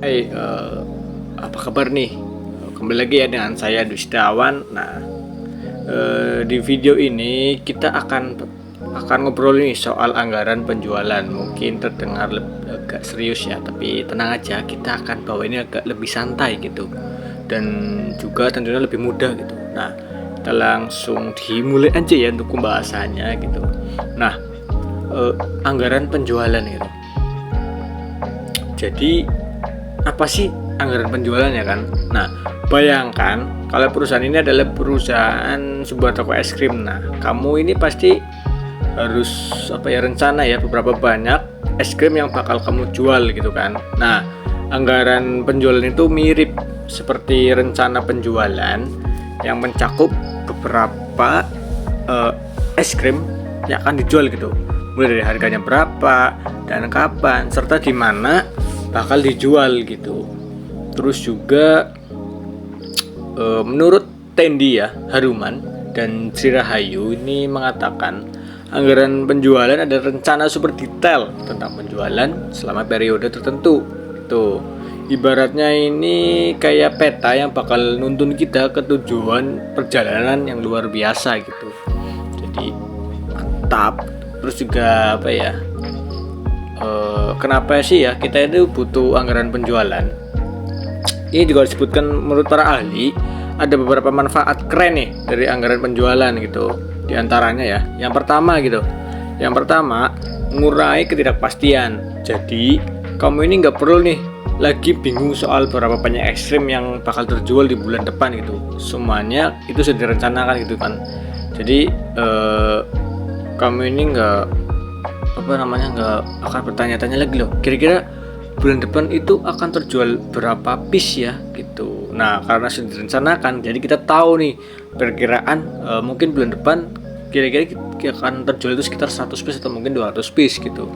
Hai, apa kabar nih? Kembali lagi ya dengan saya Dustawan. Nah, di video ini kita akan ngobrol nih soal anggaran penjualan. Mungkin terdengar agak serius ya, tapi tenang aja, kita akan bawa ini agak lebih santai gitu, dan juga tentunya lebih mudah gitu. Nah, kita langsung dimulai aja ya untuk pembahasannya gitu. Nah, anggaran penjualan gitu. Jadi apa sih anggaran penjualan ya kan? Nah, bayangkan kalau perusahaan ini adalah perusahaan sebuah toko es krim. Nah, kamu ini pasti harus rencana ya beberapa banyak es krim yang bakal kamu jual gitu kan. Nah, anggaran penjualan itu mirip seperti rencana penjualan yang mencakup beberapa es krim yang akan dijual gitu. Mulai dari harganya berapa dan kapan serta di mana bakal dijual gitu. Terus juga menurut Tendi ya Haruman dan Sri Rahayu ini mengatakan anggaran penjualan ada rencana super detail tentang penjualan selama periode tertentu. Tuh, ibaratnya ini kayak peta yang bakal nuntun kita ke tujuan perjalanan yang luar biasa gitu. Jadi mantap. Terus juga kenapa sih ya kita itu butuh anggaran penjualan? Ini juga disebutkan menurut para ahli ada beberapa manfaat keren nih dari anggaran penjualan gitu. Di antaranya ya, yang pertama mengurangi ketidakpastian. Jadi kamu ini nggak perlu nih lagi bingung soal berapa banyak es krim yang bakal terjual di bulan depan gitu. Semuanya itu sudah direncanakan gitu kan. Jadi kamu ini nggak akan bertanya-tanya lagi loh, kira-kira bulan depan itu akan terjual berapa piece ya gitu. Nah, karena sudah direncanakan, jadi kita tahu nih perkiraan mungkin bulan depan kira-kira akan terjual itu sekitar 100 piece atau mungkin 200 piece gitu.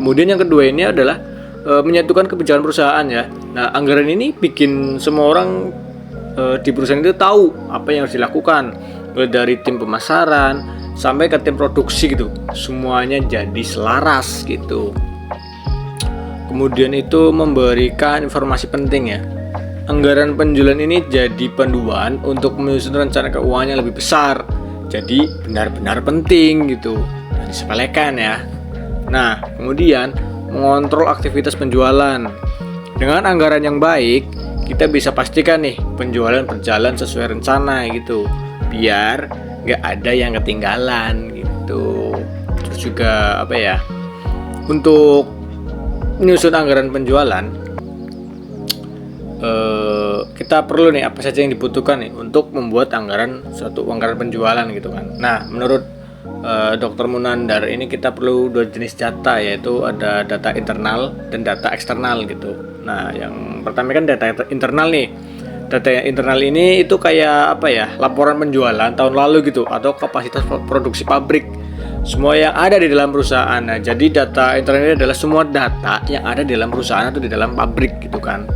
Kemudian yang kedua ini adalah menyatukan kebijakan perusahaan ya. Nah, anggaran ini bikin semua orang di perusahaan itu tahu apa yang harus dilakukan, mulai dari tim pemasaran sampai ke tim produksi gitu, semuanya jadi selaras gitu. Kemudian itu memberikan informasi penting ya. Anggaran penjualan ini jadi panduan untuk menyusun rencana keuangan yang lebih besar. Jadi benar-benar penting gitu. Jangan disepelekan ya. Nah, kemudian mengontrol aktivitas penjualan. Dengan anggaran yang baik, kita bisa pastikan nih penjualan berjalan sesuai rencana gitu. Biar nggak ada yang ketinggalan gitu. Terus juga untuk menyusun anggaran penjualan, kita perlu nih apa saja yang dibutuhkan nih untuk membuat suatu anggaran penjualan gitu kan. Nah, menurut Dr. Munandar ini kita perlu dua jenis data, yaitu ada data internal dan data eksternal gitu. Nah, yang pertama kan data internal nih. Data internal ini itu kayak laporan penjualan tahun lalu gitu, atau kapasitas produksi pabrik, semua yang ada di dalam perusahaan. Nah, jadi data internal ini adalah semua data yang ada di dalam perusahaan atau di dalam pabrik gitu kan.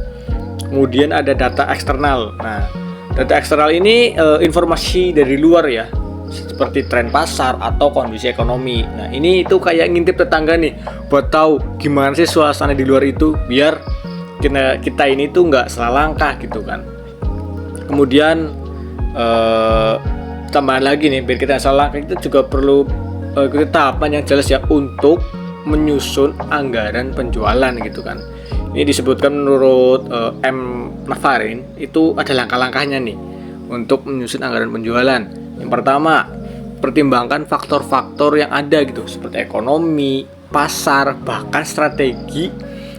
Kemudian ada data eksternal. Nah, data eksternal ini informasi dari luar ya, seperti tren pasar atau kondisi ekonomi. Nah, ini itu kayak ngintip tetangga nih buat tahu gimana sih suasana di luar itu, biar kita ini tuh nggak salah langkah gitu kan. Kemudian tambahan lagi nih, biar kita salah kita juga perlu tahapan yang jelas ya untuk menyusun anggaran penjualan gitu kan. Ini disebutkan menurut M. Navarin itu ada langkah-langkahnya nih untuk menyusun anggaran penjualan. Yang pertama, pertimbangkan faktor-faktor yang ada gitu, seperti ekonomi, pasar, bahkan strategi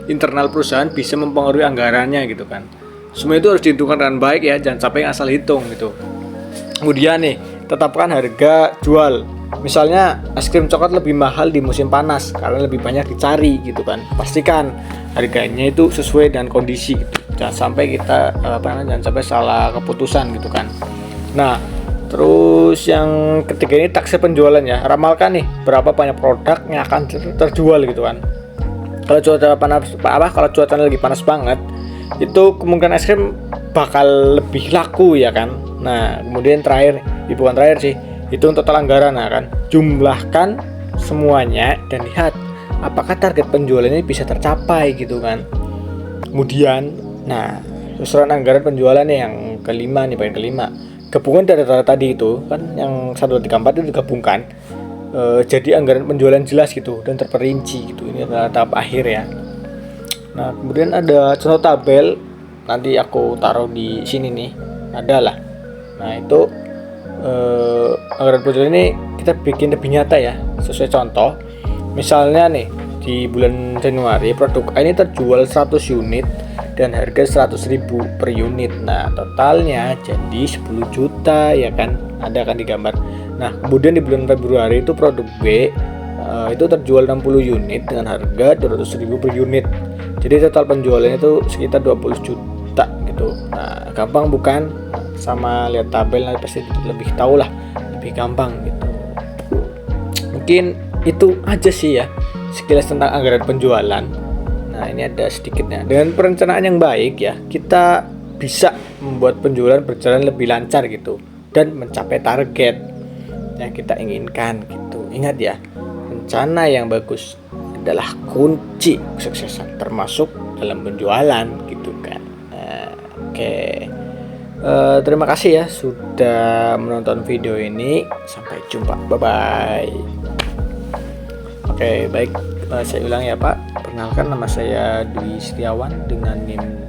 internal perusahaan bisa mempengaruhi anggarannya gitu kan. Semua itu harus dihitungkan dengan baik ya, jangan sampai asal hitung gitu. Kemudian nih, tetapkan harga jual. Misalnya es krim coklat lebih mahal di musim panas karena lebih banyak dicari gitu kan. Pastikan harganya itu sesuai dengan kondisi gitu. Jangan sampai kita jangan sampai salah keputusan gitu kan. Nah, terus yang ketiga ini taksir penjualan ya. Ramalkan nih berapa banyak produk yang akan terjual gitu kan. Kalau cuaca lagi panas banget, itu kemungkinan es krim bakal lebih laku ya kan. Nah, kemudian bukan terakhir sih, hitung total anggaran. Nah kan, jumlahkan semuanya dan lihat apakah target penjualannya bisa tercapai gitu kan. Kemudian, nah, susunan anggaran penjualannya yang kelima nih, poin kelima. Gabungan data-data tadi itu kan yang 1 2 3 4 itu digabungkan. Jadi anggaran penjualan jelas gitu dan terperinci gitu. Ini adalah tahap akhir ya. Nah, kemudian ada contoh tabel, nanti aku taruh di sini nih. Ada lah. Nah, itu anggaran penjualan ini kita bikin lebih nyata ya, sesuai contoh. Misalnya nih, di bulan Januari produk A ini terjual 100 unit dan harga 100.000 per unit. Nah, totalnya jadi 10 juta ya kan, ada kan di gambar. Nah, kemudian di bulan Februari itu produk B itu terjual 60 unit dengan harga 200.000 per unit. Jadi total penjualannya itu sekitar 20 juta gitu. Nah, gampang bukan? Sama lihat tabel nanti pasti lebih tahu lah, lebih gampang gitu. Mungkin itu aja sih ya sekilas tentang anggaran penjualan. Nah, ini ada sedikitnya. Dengan perencanaan yang baik ya, kita bisa membuat penjualan berjalan lebih lancar gitu dan mencapai target yang kita inginkan gitu. Ingat ya, rencana yang bagus adalah kunci kesuksesan termasuk dalam penjualan gitu kan. Oke. Terima kasih ya sudah menonton video ini. Sampai jumpa. Bye bye. Oke, baik. Saya ulang ya Pak. Perkenalkan, nama saya Dwi Setiawan dengan NIM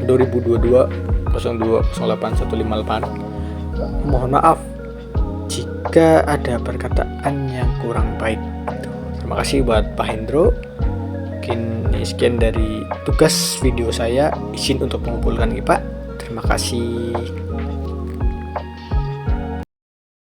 2022 0208 Mohon maaf jika ada perkataan yang kurang baik. Terima kasih buat Pak Hendro. Mungkin sekian dari tugas video saya. Izin untuk mengumpulkan Pak. Terima kasih.